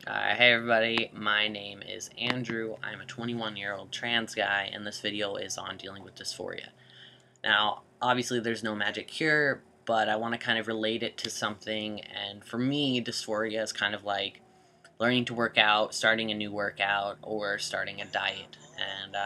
Hey everybody, my name is Andrew. I'm a 21-year-old trans guy, and this video is on dealing with dysphoria. Now, obviously there's no magic cure, but I want to kind of relate it to something, and for me, dysphoria is kind of like learning to work out, starting a new workout, or starting a diet. And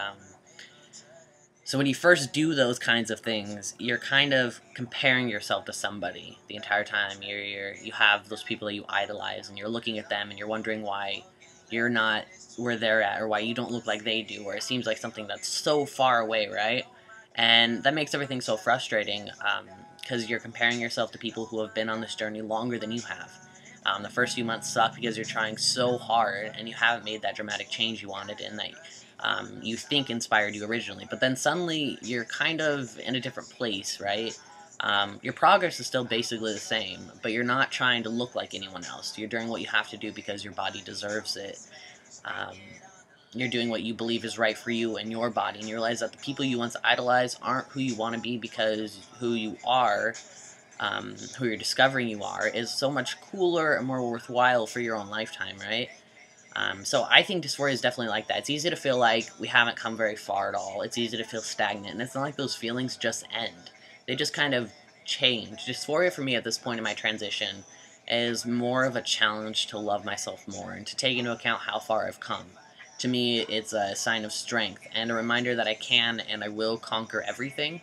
so when you first do those kinds of things, you're kind of comparing yourself to somebody the entire time. You have those people that you idolize, and you're looking at them, and you're wondering why you're not where they're at, or why you don't look like they do, or it seems like something that's so far away, right? And that makes everything so frustrating, because you're comparing yourself to people who have been on this journey longer than you have. The first few months suck because you're trying so hard, and you haven't made that dramatic change you wanted, and that you think inspired you originally, but then suddenly you're kind of in a different place, right? Your progress is still basically the same, but you're not trying to look like anyone else. You're doing what you have to do because your body deserves it. Um, you're doing what you believe is right for you and your body, and you realize that the people you once idolized aren't who you want to be, because who you are, who you're discovering you are, is so much cooler and more worthwhile for your own lifetime, right? So I think dysphoria is definitely like that. It's easy to feel like we haven't come very far at all. It's easy to feel stagnant, and it's not like those feelings just end. They just kind of change. Dysphoria for me at this point in my transition is more of a challenge to love myself more and to take into account how far I've come. To me, it's a sign of strength and a reminder that I can and I will conquer everything.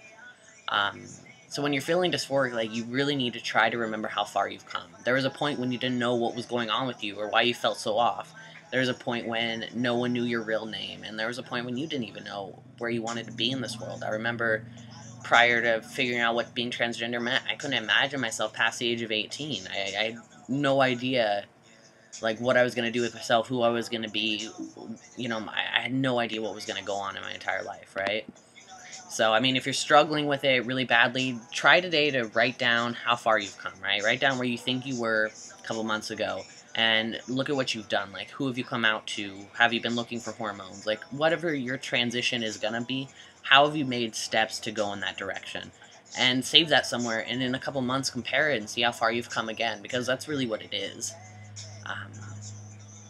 Um, so when you're feeling dysphoric, like, you really need to try to remember how far you've come. There was a point when you didn't know what was going on with you or why you felt so off. There was a point when no one knew your real name, and there was a point when you didn't even know where you wanted to be in this world. I remember prior to figuring out what being transgender meant, I couldn't imagine myself past the age of 18. I had no idea, like, what I was going to do with myself, who I was going to be. I had no idea what was going to go on in my entire life, right? So, I mean, if you're struggling with it really badly, try today to write down how far you've come, right? Write down where you think you were a couple months ago, and look at what you've done. Like, who have you come out to? Have you been looking for hormones? Like, whatever your transition is gonna be, how have you made steps to go in that direction? And save that somewhere, and in a couple months, compare it and see how far you've come again, because that's really what it is. Um,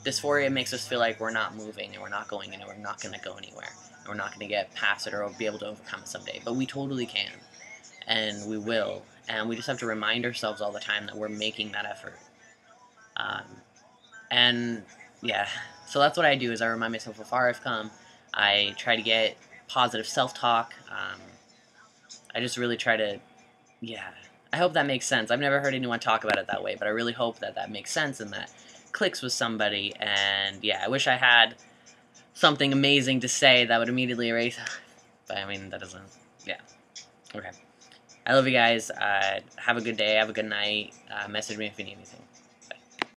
Dysphoria makes us feel like we're not moving and we're not going anywhere, we're not going to go anywhere, and we're not going to get past it or be able to overcome it someday. But we totally can, and we will, and we just have to remind ourselves all the time that we're making that effort. Um, and yeah, so that's what I do, is I remind myself how far I've come. I try to get positive self-talk. I just really try to, yeah, I hope that makes sense. I've never heard anyone talk about it that way, but I really hope that that makes sense and that clicks with somebody. And yeah, I wish I had something amazing to say that would immediately erase, but I mean, that doesn't, yeah. Okay. I love you guys. Have a good day, have a good night. Message me if you need anything.